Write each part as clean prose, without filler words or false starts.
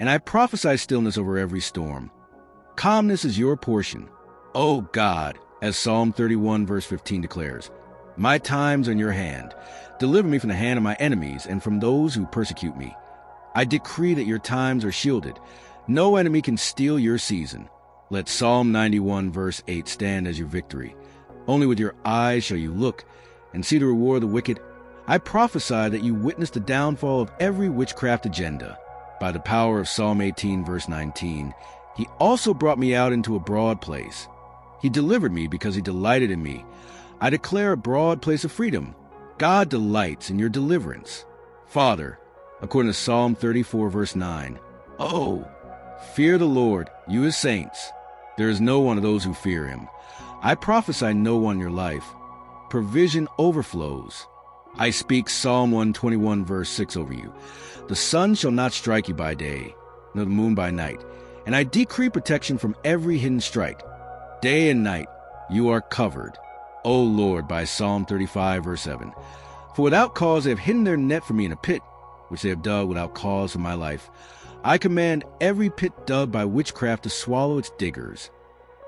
and I prophesy stillness over every storm. Calmness is your portion. O God, as Psalm 31 verse 15 declares, my times are in your hand. Deliver me from the hand of my enemies and from those who persecute me. I decree that your times are shielded. No enemy can steal your season. Let Psalm 91 verse 8 stand as your victory. Only with your eyes shall you look and see the reward of the wicked. I prophesy that you witness the downfall of every witchcraft agenda. By the power of Psalm 18 verse 19, he also brought me out into a broad place. He delivered me because he delighted in me. I declare a broad place of freedom. God delights in your deliverance. Father, according to Psalm 34 verse 9, oh, fear the Lord, you his saints. There is no one of those who fear him. I prophesy no one in your life. Provision overflows. I speak Psalm 121 verse 6 over you. The sun shall not strike you by day, nor the moon by night. And I decree protection from every hidden strike. Day and night you are covered, O Lord, by Psalm 35 verse 7. For without cause they have hidden their net for me in a pit, which they have dug without cause for my life. I command every pit dug by witchcraft to swallow its diggers.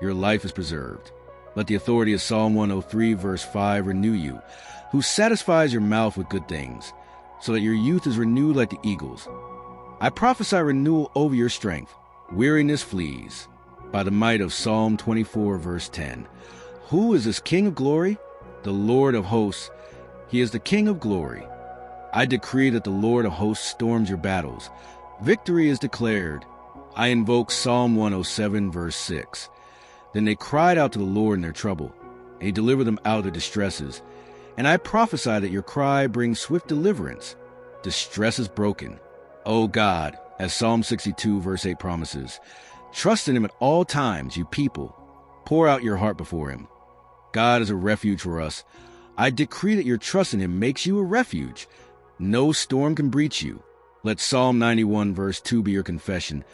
Your life is preserved. Let the authority of Psalm 103 verse 5 renew you, who satisfies your mouth with good things, so that your youth is renewed like the eagles. I prophesy renewal over your strength. Weariness flees. By the might of Psalm 24 verse 10. Who is this King of glory? The Lord of hosts. He is the King of glory. I decree that the Lord of hosts storms your battles. Victory is declared. I invoke Psalm 107 verse 6. Then they cried out to the Lord in their trouble, and he delivered them out of their distresses. And I prophesy that your cry brings swift deliverance. Distress is broken. O God, as Psalm 62 verse 8 promises, trust in him at all times, you people. Pour out your heart before him. God is a refuge for us. I decree that your trust in him makes you a refuge. No storm can breach you. Let Psalm 91 verse 2 be your confession.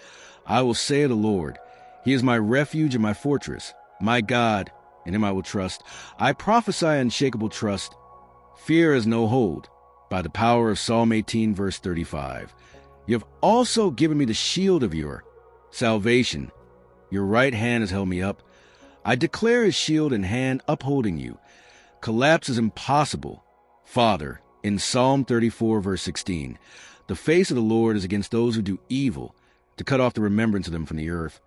I will say of the Lord, he is my refuge and my fortress, my God, in him I will trust. I prophesy unshakable trust. Fear has no hold. By the power of Psalm 18 verse 35. You have also given me the shield of your salvation. Your right hand has held me up. I declare his shield and hand upholding you. Collapse is impossible. Father, in Psalm 34 verse 16, the face of the Lord is against those who do evil, to cut off the remembrance of them from the earth.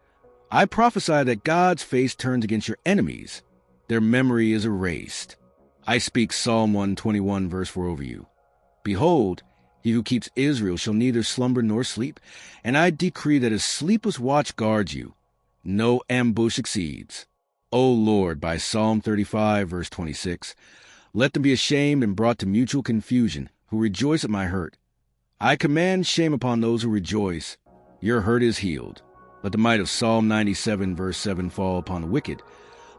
I prophesy that God's face turns against your enemies. Their memory is erased. I speak Psalm 121 verse 4 over you. Behold, he who keeps Israel shall neither slumber nor sleep, and I decree that his sleepless watch guards you. No ambush succeeds. O Lord, by Psalm 35 verse 26, let them be ashamed and brought to mutual confusion, who rejoice at my hurt. I command shame upon those who rejoice. Your hurt is healed. Let the might of Psalm 97 verse 7 fall upon the wicked.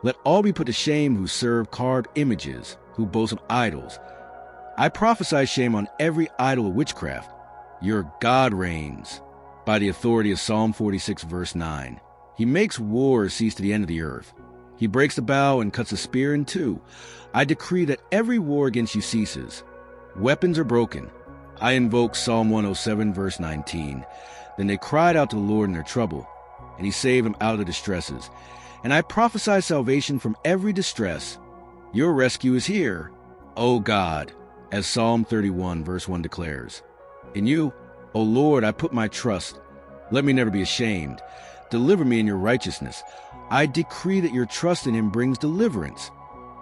Let all be put to shame who serve carved images, who boast of idols. I prophesy shame on every idol of witchcraft. Your God reigns. By the authority of Psalm 46 verse 9. He makes war cease to the end of the earth. He breaks the bow and cuts the spear in two. I decree that every war against you ceases. Weapons are broken. I invoke Psalm 107 verse 19. Then they cried out to the Lord in their trouble, and he saved them out of their distresses. And I prophesy salvation from every distress. Your rescue is here, O God, as Psalm 31 verse 1 declares. In you, O Lord, I put my trust. Let me never be ashamed. Deliver me in your righteousness. I decree that your trust in him brings deliverance.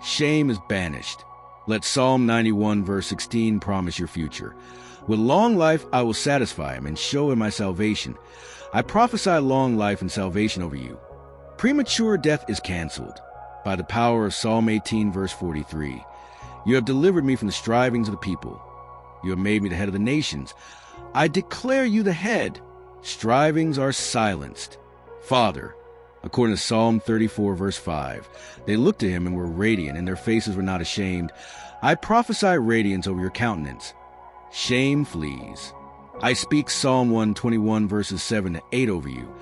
Shame is banished. Let Psalm 91 verse 16 promise your future. With long life I will satisfy him and show him my salvation. I prophesy long life and salvation over you. Premature death is canceled. By the power of Psalm 18 verse 43. You have delivered me from the strivings of the people. You have made me the head of the nations. I declare you the head. Strivings are silenced. Father, according to Psalm 34 verse 5, they looked to him and were radiant, and their faces were not ashamed. I prophesy radiance over your countenance. Shame flees. I speak Psalm 121 verses 7 to 8 over you.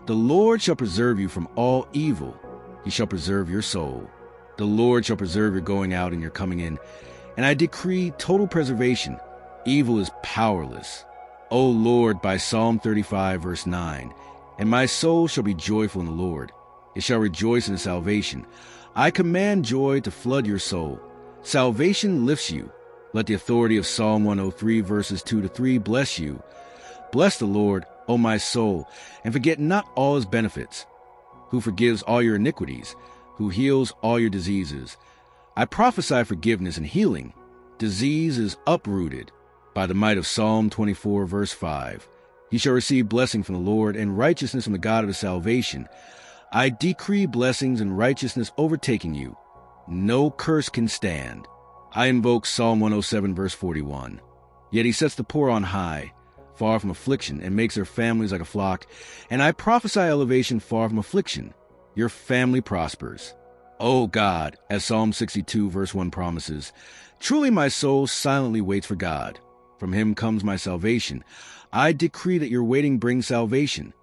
The Lord shall preserve you from all evil. He shall preserve your soul. The Lord shall preserve your going out and your coming in. And I decree total preservation. Evil is powerless. O Lord, by Psalm 35, verse 9. And my soul shall be joyful in the Lord. It shall rejoice in his salvation. I command joy to flood your soul. Salvation lifts you. Let the authority of Psalm 103, verses 2-3 bless you. Bless the Lord, O my soul, and forget not all his benefits, who forgives all your iniquities, who heals all your diseases. I prophesy forgiveness and healing. Disease is uprooted by the might of Psalm 24, verse 5. He shall receive blessing from the Lord and righteousness from the God of his salvation. I decree blessings and righteousness overtaking you. No curse can stand. I invoke Psalm 107, verse 41. Yet he sets the poor on high, far from affliction, and makes their families like a flock. And I prophesy elevation far from affliction. Your family prospers. O God, as Psalm 62, verse 1 promises, truly my soul silently waits for God. From him comes my salvation. I decree that your waiting brings salvation.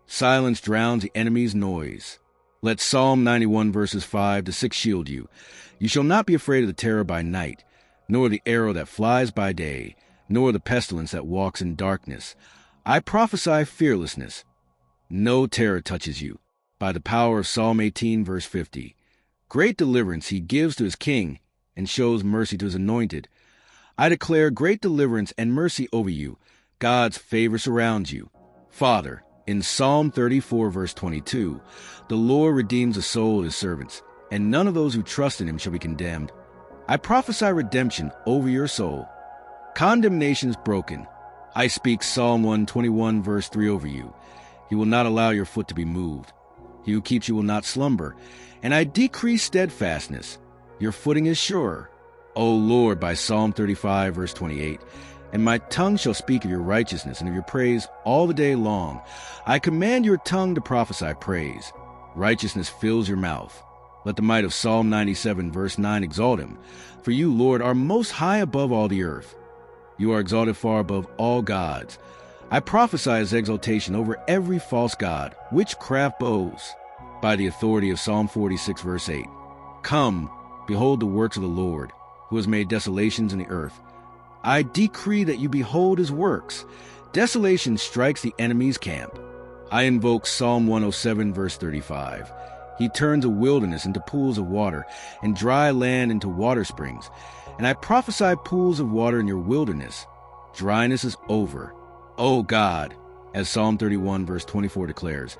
Silence drowns the enemy's noise. Let Psalm 91, verses 5-6 shield you. You shall not be afraid of the terror by night, nor the arrow that flies by day, nor the pestilence that walks in darkness. I prophesy fearlessness. No terror touches you. By the power of Psalm 18, verse 50. Great deliverance he gives to his king and shows mercy to his anointed. I declare great deliverance and mercy over you. God's favor surrounds you. Father, in Psalm 34, verse 22, the Lord redeems the soul of his servants, and none of those who trust in him shall be condemned. I prophesy redemption over your soul. Condemnation is broken. I speak Psalm 121, verse 3 over you. He will not allow your foot to be moved. He who keeps you will not slumber. And I decree steadfastness. Your footing is sure. O Lord, by Psalm 35, verse 28. And my tongue shall speak of your righteousness and of your praise all the day long. I command your tongue to prophesy praise. Righteousness fills your mouth. Let the might of Psalm 97, verse 9 exalt him. For you, Lord, are most high above all the earth. You are exalted far above all gods. I prophesy his exaltation over every false god, witchcraft bows, by the authority of Psalm 46, verse 8. Come, behold the works of the Lord, who has made desolations in the earth. I decree that you behold his works. Desolation strikes the enemy's camp. I invoke Psalm 107, verse 35. He turns a wilderness into pools of water, and dry land into water springs. And I prophesy pools of water in your wilderness. Dryness is over. O God, as Psalm 31, verse 24 declares,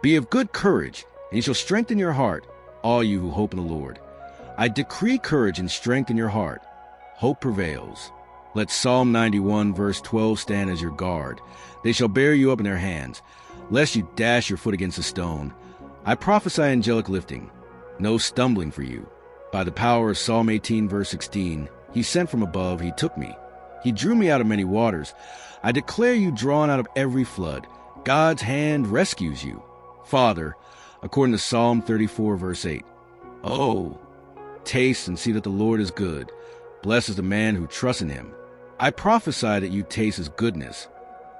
be of good courage, and he shall strengthen your heart, all you who hope in the Lord. I decree courage and strength in your heart. Hope prevails. Let Psalm 91, verse 12 stand as your guard. They shall bear you up in their hands, lest you dash your foot against a stone. I prophesy angelic lifting, no stumbling for you. By the power of Psalm 18, verse 16, he sent from above, he took me. He drew me out of many waters. I declare you drawn out of every flood. God's hand rescues you. Father, according to Psalm 34, verse 8. Oh, taste and see that the Lord is good. Blessed is the man who trusts in him. I prophesy that you taste his goodness.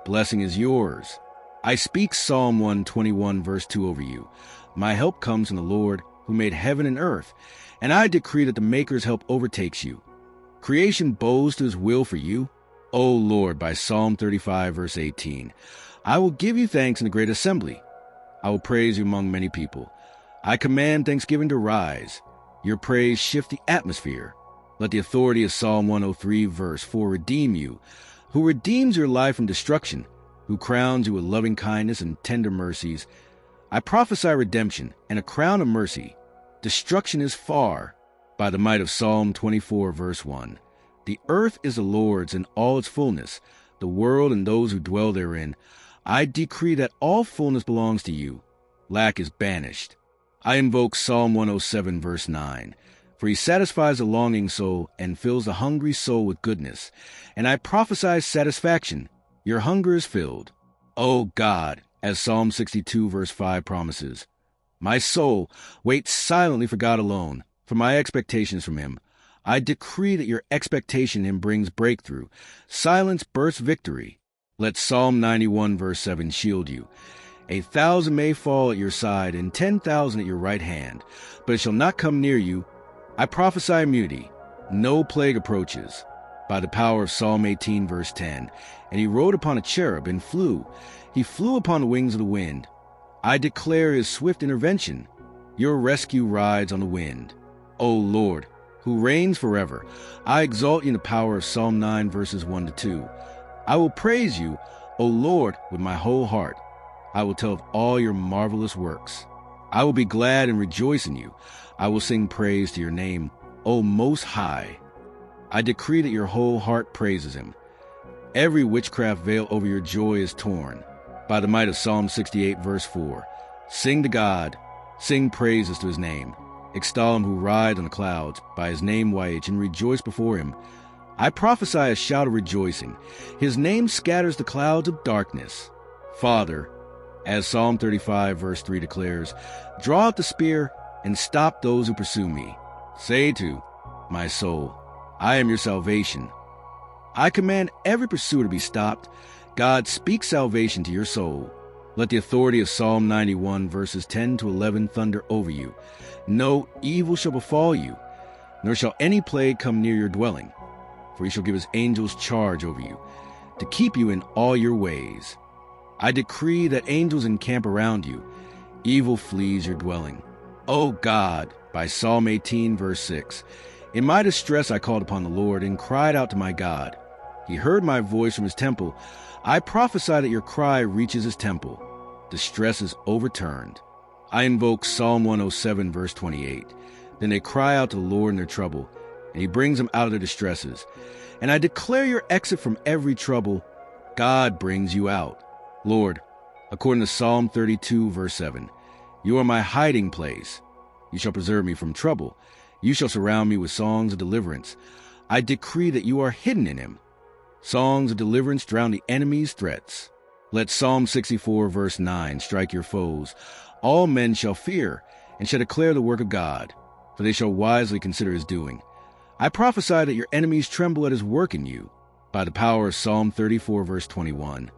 Blessing is yours. I speak Psalm 121, verse 2 over you. My help comes from the Lord, who made heaven and earth, and I decree that the Maker's help overtakes you. Creation bows to his will for you. O Lord, by Psalm 35, verse 18. I will give you thanks in the great assembly. I will praise you among many people. I command thanksgiving to rise. Your praise shift the atmosphere. Let the authority of Psalm 103, verse 4 redeem you, who redeems your life from destruction, who crowns you with loving kindness and tender mercies. I prophesy redemption and a crown of mercy. Destruction is far. By the might of Psalm 24, verse 1. The earth is the Lord's and all its fullness, the world and those who dwell therein. I decree that all fullness belongs to you. Lack is banished. I invoke Psalm 107, verse 9. For he satisfies the longing soul and fills the hungry soul with goodness. And I prophesy satisfaction. Your hunger is filled. O God, as Psalm 62, verse 5 promises. My soul waits silently for God alone, for my expectations from him. I decree that your expectation in him brings breakthrough. Silence births victory. Let Psalm 91, verse 7 shield you. 1,000 may fall at your side and 10,000 at your right hand, but it shall not come near you. I prophesy immunity. No plague approaches. by the power of Psalm 18, verse 10. And he rode upon a cherub and flew. He flew upon the wings of the wind. I declare his swift intervention. Your rescue rides on the wind. O Lord, who reigns forever, I exalt you in the power of Psalm 9, verses 1 to 2. I will praise you, O Lord, with my whole heart. I will tell of all your marvelous works. I will be glad and rejoice in you. I will sing praise to your name, O Most High. I decree that your whole heart praises him. Every witchcraft veil over your joy is torn. By the might of Psalm 68, verse 4. Sing to God, sing praises to his name. Extol him who rides on the clouds, by his name YH, and rejoice before him. I prophesy a shout of rejoicing. His name scatters the clouds of darkness. Father, as Psalm 35, verse 3 declares, draw out the spear and stop those who pursue me. Say to my soul, I am your salvation. I command every pursuer to be stopped. God, speak salvation to your soul. Let the authority of Psalm 91, verses 10 to 11 thunder over you. No evil shall befall you, nor shall any plague come near your dwelling. For he shall give his angels charge over you, to keep you in all your ways. I decree that angels encamp around you. Evil flees your dwelling. O God, by Psalm 18, verse 6. In my distress I called upon the Lord and cried out to my God. He heard my voice from his temple. I prophesy that your cry reaches his temple. Distress is overturned. I invoke Psalm 107, verse 28. Then they cry out to the Lord in their trouble, and he brings them out of their distresses. And I declare your exit from every trouble. God brings you out. Lord, according to Psalm 32, verse 7, you are my hiding place. You shall preserve me from trouble. You shall surround me with songs of deliverance. I decree that you are hidden in him. Songs of deliverance drown the enemy's threats. Let Psalm 64, verse 9 strike your foes. All men shall fear and shall declare the work of God, for they shall wisely consider his doing. I prophesy that your enemies tremble at his work in you, by the power of Psalm 34, verse 21.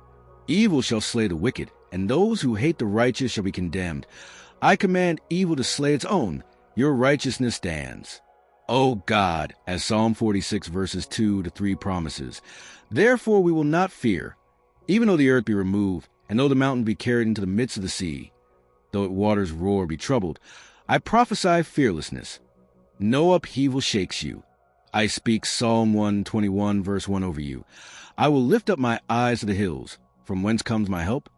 Evil shall slay the wicked, and those who hate the righteous shall be condemned. I command evil to slay its own. Your righteousness stands. O God, as Psalm 46, verses 2 to 3 promises, therefore we will not fear, even though the earth be removed, and though the mountain be carried into the midst of the sea, though its waters roar or be troubled. I prophesy fearlessness. No upheaval shakes you. I speak Psalm 121, verse 1 over you. I will lift up my eyes to the hills, from whence comes my help?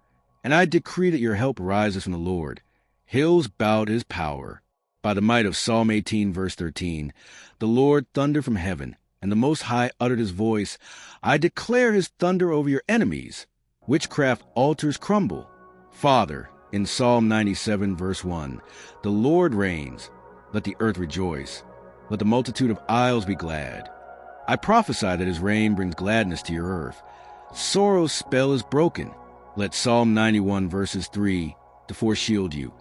And I decree that your help rises from the Lord. Hills bow to his power. By the might of Psalm 18, verse 13, the Lord thundered from heaven, and the Most High uttered his voice. I declare his thunder over your enemies. Witchcraft altars crumble. Father, in Psalm 97, verse 1, the Lord reigns. Let the earth rejoice. Let the multitude of isles be glad. I prophesy that his reign brings gladness to your earth. Sorrow's spell is broken. Let Psalm 91, verses 3 to 4 shield you.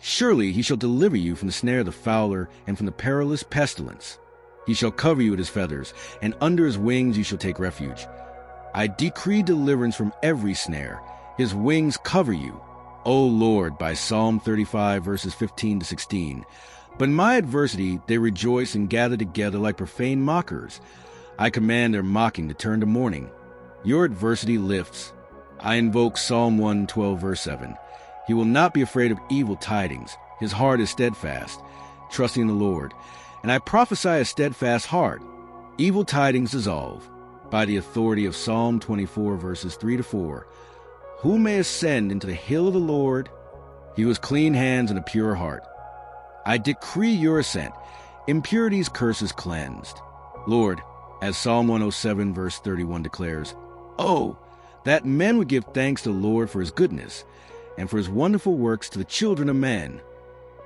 Surely he shall deliver you from the snare of the fowler and from the perilous pestilence. He shall cover you with his feathers, and under his wings you shall take refuge. I decree deliverance from every snare. His wings cover you. O Lord, by Psalm 35, verses 15 to 16. But in my adversity they rejoice and gather together like profane mockers. I command their mocking to turn to mourning. Your adversity lifts. I invoke Psalm 112, verse 7. He will not be afraid of evil tidings. His heart is steadfast, trusting in the Lord. And I prophesy a steadfast heart. Evil tidings dissolve. By the authority of Psalm 24, verses 3 to 4. Who may ascend into the hill of the Lord? He who has clean hands and a pure heart. I decree your ascent. Impurity's curse is cleansed. Lord, as Psalm 107, verse 31 declares, oh, that men would give thanks to the Lord for his goodness, and for his wonderful works to the children of men.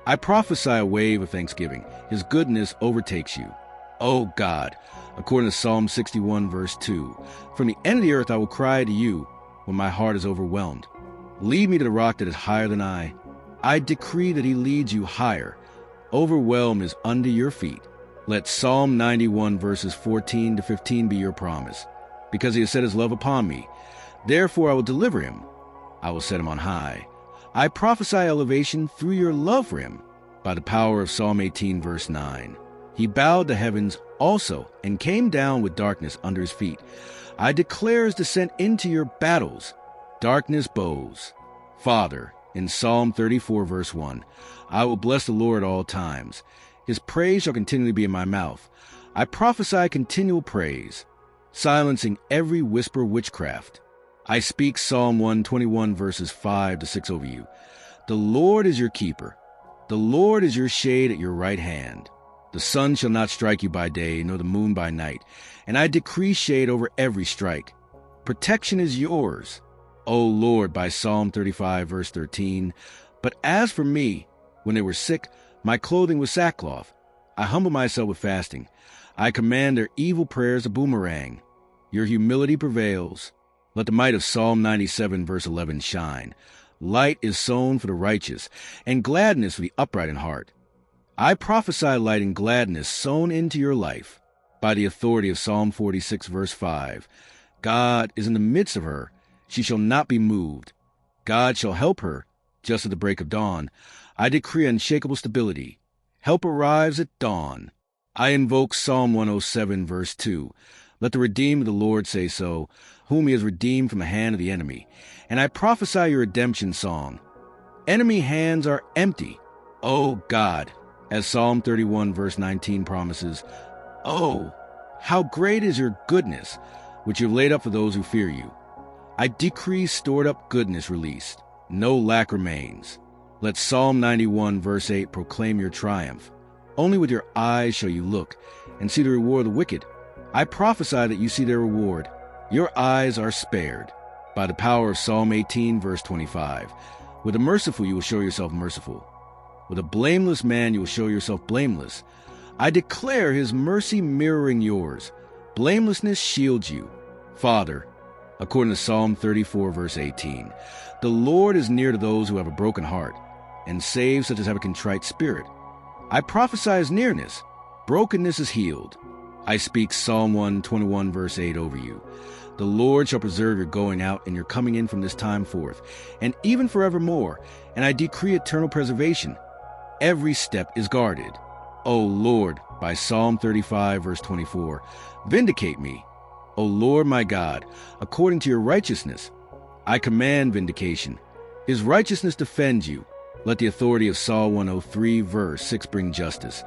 I prophesy a wave of thanksgiving. His goodness overtakes you. O God, according to Psalm 61, verse 2, from the end of the earth I will cry to you when my heart is overwhelmed. Lead me to the rock that is higher than I. I decree that he leads you higher. Overwhelm is under your feet. Let Psalm 91, verses 14 to 15 be your promise, because he has set his love upon me. Therefore I will deliver him. I will set him on high. I prophesy elevation through your love for him, by the power of Psalm 18, verse 9. He bowed the heavens also and came down with darkness under his feet. I declare his descent into your battles. Darkness bows. Father, in Psalm 34, verse 1, I will bless the Lord at all times. His praise shall continually be in my mouth. I prophesy continual praise, silencing every whisper of witchcraft. I speak Psalm 121, verses 5 to 6 over you. The Lord is your keeper. The Lord is your shade at your right hand. The sun shall not strike you by day, nor the moon by night. And I decree shade over every strike. Protection is yours, O Lord, by Psalm 35, verse 13. But as for me, when they were sick, my clothing was sackcloth. I humble myself with fasting. I command their evil prayers a boomerang. Your humility prevails. Let the might of Psalm 97, verse 11 shine. Light is sown for the righteous, and gladness for the upright in heart. I prophesy light and gladness sown into your life by the authority of Psalm 46, verse 5. God is in the midst of her. She shall not be moved. God shall help her just at the break of dawn. I decree unshakable stability. Help arrives at dawn. I invoke Psalm 107, verse 2. Let the redeemed of the Lord say so, whom he has redeemed from the hand of the enemy. And I prophesy your redemption song. Enemy hands are empty. O God, as Psalm 31, verse 19 promises, Oh, how great is your goodness, which you have laid up for those who fear you. I decree stored up goodness released. No lack remains. Let Psalm 91, verse 8 proclaim your triumph. Only with your eyes shall you look and see the reward of the wicked. I prophesy that you see their reward. Your eyes are spared. By the power of Psalm 18, verse 25. With the merciful you will show yourself merciful. With a blameless man you will show yourself blameless. I declare his mercy mirroring yours. Blamelessness shields you. Father, according to Psalm 34, verse 18, the Lord is near to those who have a broken heart, and saves such as have a contrite spirit. I prophesy his nearness. Brokenness is healed. I speak Psalm 121, verse 8 over you. The Lord shall preserve your going out and your coming in from this time forth, and even forevermore, and I decree eternal preservation. Every step is guarded. O Lord, by Psalm 35, verse 24, vindicate me. O Lord my God, according to your righteousness. I command vindication. His righteousness defends you. Let the authority of Psalm 103, verse 6 bring justice.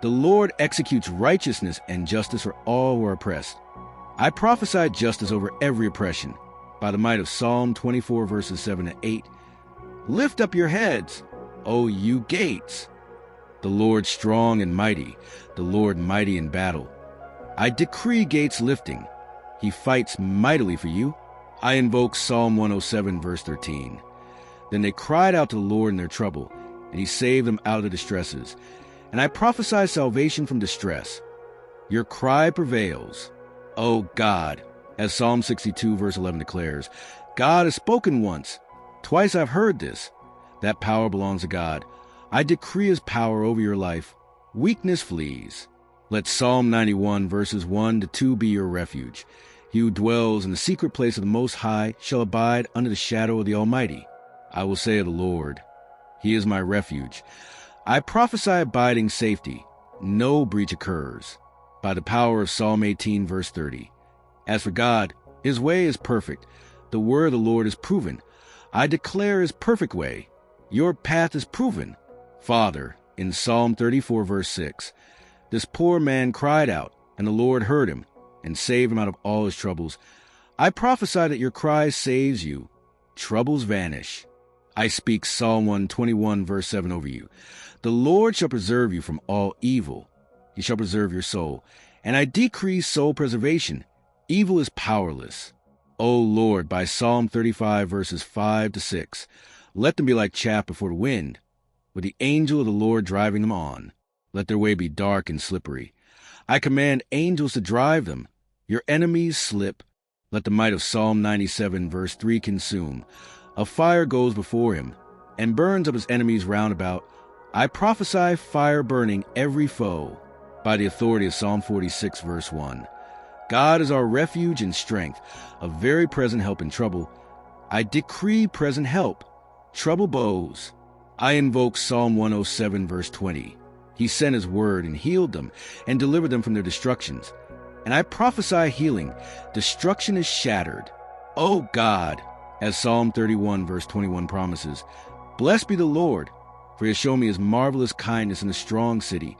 The Lord executes righteousness and justice for all who are oppressed. I prophesy justice over every oppression. By the might of Psalm 24, verses 7 to 8. Lift up your heads, O you gates. The Lord strong and mighty, the Lord mighty in battle. I decree gates lifting. He fights mightily for you. I invoke Psalm 107, verse 13. Then they cried out to the Lord in their trouble, and he saved them out of the distresses. And I prophesy salvation from distress. Your cry prevails. O God, as Psalm 62, verse 11 declares, God has spoken once. Twice I've heard this. That power belongs to God. I decree his power over your life. Weakness flees. Let Psalm 91, verses 1 to 2 be your refuge. He who dwells in the secret place of the Most High shall abide under the shadow of the Almighty. I will say of the Lord, he is my refuge. I prophesy abiding safety. No breach occurs. By the power of Psalm 18, verse 30. As for God, his way is perfect. The word of the Lord is proven. I declare his perfect way. Your path is proven. Father, in Psalm 34, verse 6, this poor man cried out, and the Lord heard him, and saved him out of all his troubles. I prophesy that your cry saves you. Troubles vanish. I speak Psalm 121, verse 7 over you. The Lord shall preserve you from all evil. He shall preserve your soul. And I decree soul preservation. Evil is powerless. O Lord, by Psalm 35, verses 5 to 6, let them be like chaff before the wind, with the angel of the Lord driving them on. Let their way be dark and slippery. I command angels to drive them. Your enemies slip. Let the might of Psalm 97, verse 3 consume. A fire goes before him, and burns up his enemies round about. I prophesy fire burning every foe. By the authority of Psalm 46, verse 1. God is our refuge and strength, a very present help in trouble. I decree present help. Trouble bows. I invoke Psalm 107, verse 20. He sent his word and healed them and delivered them from their destructions. And I prophesy healing. Destruction is shattered. O God, as Psalm 31 verse 21 promises, blessed be the Lord, for he has shown me his marvelous kindness in a strong city.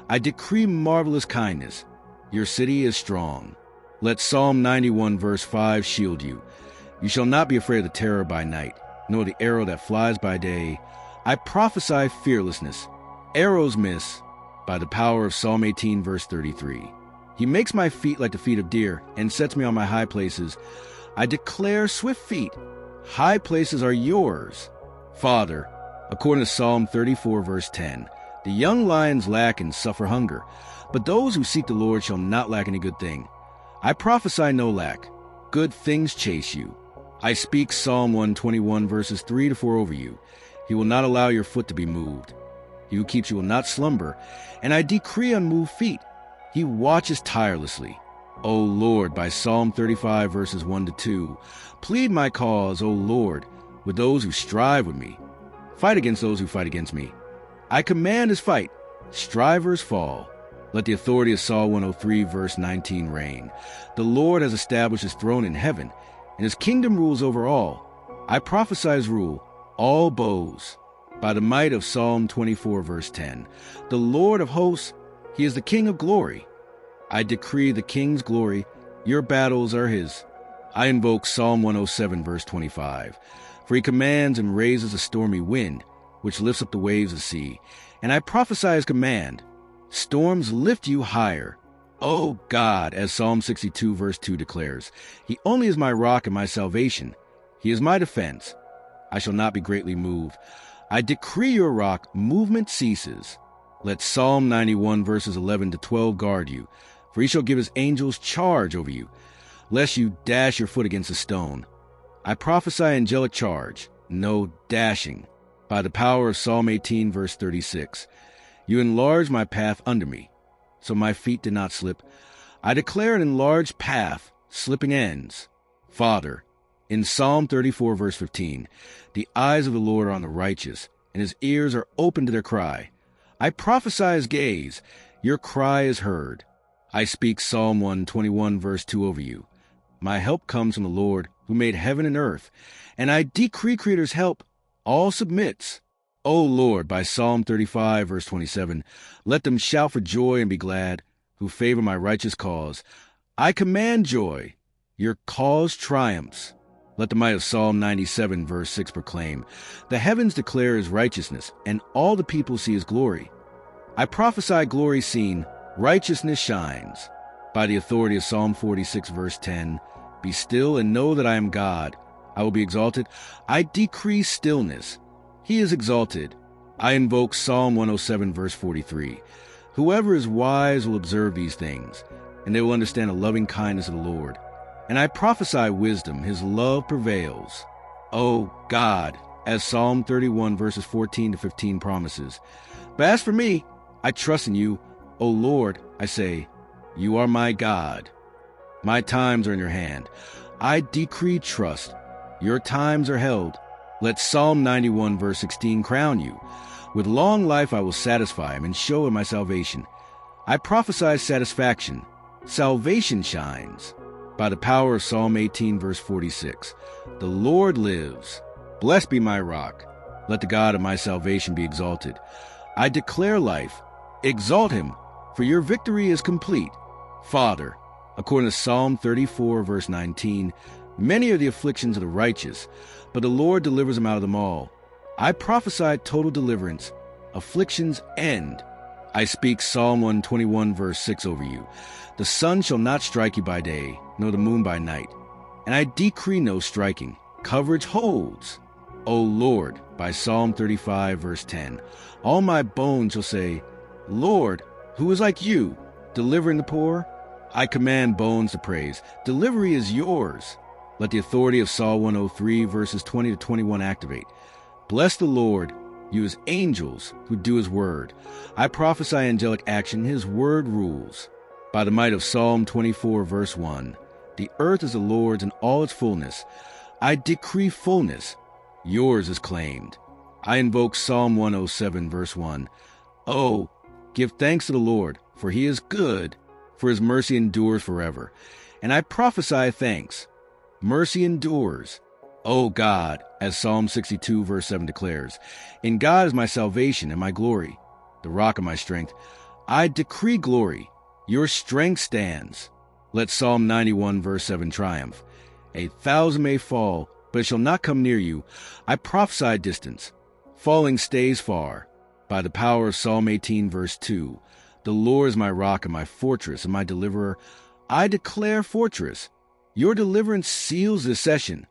I decree marvelous kindness. Your city is strong. Let Psalm 91 verse 5 shield you. You shall not be afraid of the terror by night, nor the arrow that flies by day. I prophesy fearlessness. Arrows miss by the power of Psalm 18 verse 33. He makes my feet like the feet of deer and sets me on my high places. I declare swift feet. High places are yours. Father, according to Psalm 34 verse 10, the young lions lack and suffer hunger, but those who seek the Lord shall not lack any good thing. I prophesy no lack. Good things chase you. I speak Psalm 121 verses 3 to 4 over you. He will not allow your foot to be moved. He who keeps you will not slumber, and I decree unmoved feet. He watches tirelessly. O Lord, by Psalm 35 verses 1 to 2, plead my cause, O Lord, with those who strive with me. Fight against those who fight against me. I command his fight. Strivers fall. Let the authority of Psalm 103 verse 19 reign. The Lord has established his throne in heaven, and his kingdom rules over all. I prophesy his rule, all bows. By the might of Psalm 24 verse 10, the Lord of hosts, he is the King of glory. I decree the King's glory. Your battles are his. I invoke Psalm 107 verse 25. For he commands and raises a stormy wind, which lifts up the waves of the sea. And I prophesy his command. Storms lift you higher. O God, as Psalm 62 verse 2 declares, he only is my rock and my salvation. He is my defense. I shall not be greatly moved. I decree your rock, movement ceases. Let Psalm 91 verses 11 to 12 guard you, for he shall give his angels charge over you, lest you dash your foot against a stone. I prophesy angelic charge, no dashing. By the power of Psalm 18 verse 36, you enlarged my path under me, so my feet did not slip. I declare an enlarged path, slipping ends. Father, in Psalm 34 verse 15, the eyes of the Lord are on the righteous, and his ears are open to their cry. I prophesy his gaze, your cry is heard. I speak Psalm 121 verse 2 over you. My help comes from the Lord, who made heaven and earth, and I decree creator's help, all submits. O Lord, by Psalm 35 verse 27, let them shout for joy and be glad, who favor my righteous cause. I command joy, your cause triumphs. Let the might of Psalm 97 verse 6 proclaim, the heavens declare his righteousness, and all the people see his glory. I prophesy glory seen, righteousness shines. By the authority of Psalm 46 verse 10, be still and know that I am God. I will be exalted. I decree stillness. He is exalted. I invoke Psalm 107 verse 43. Whoever is wise will observe these things, and they will understand the loving kindness of the Lord. And I prophesy wisdom, his love prevails. O God, as Psalm 31 verses 14 to 15 promises. But as for me, I trust in you. O Lord, I say, you are my God. My times are in your hand. I decree trust. Your times are held. Let Psalm 91 verse 16 crown you. With long life I will satisfy him and show him my salvation. I prophesy satisfaction. Salvation shines. By the power of Psalm 18 verse 46, the Lord lives. Blessed be my rock. Let the God of my salvation be exalted. I declare life. Exalt him, for your victory is complete. Father, according to Psalm 34 verse 19, many are the afflictions of the righteous, but the Lord delivers them out of them all. I prophesy total deliverance. Afflictions end. I speak Psalm 121 verse 6 over you. The sun shall not strike you by day, nor the moon by night. And I decree no striking. Coverage holds. O Lord, by Psalm 35 verse 10, all my bones shall say, Lord, who is like you, delivering the poor? I command bones to praise. Delivery is yours. Let the authority of Psalm 103 verses 20 to 21 activate. Bless the Lord, you his angels who do his word. I prophesy angelic action, his word rules. By the might of Psalm 24 verse 1, the earth is the Lord's and all its fullness. I decree fullness. Yours is claimed. I invoke Psalm 107 verse 1. Oh, Give thanks to the Lord, for he is good, for his mercy endures forever. And I prophesy thanks. Mercy endures. O God, as Psalm 62 verse 7 declares, in God is my salvation and my glory, the rock of my strength. I decree glory. Your strength stands. Let Psalm 91 verse 7 triumph. 1,000 may fall, but it shall not come near you. I prophesy distance. Falling stays far. By the power of Psalm 18 verse 2, the Lord is my rock and my fortress and my deliverer. I declare fortress. Your deliverance seals this session.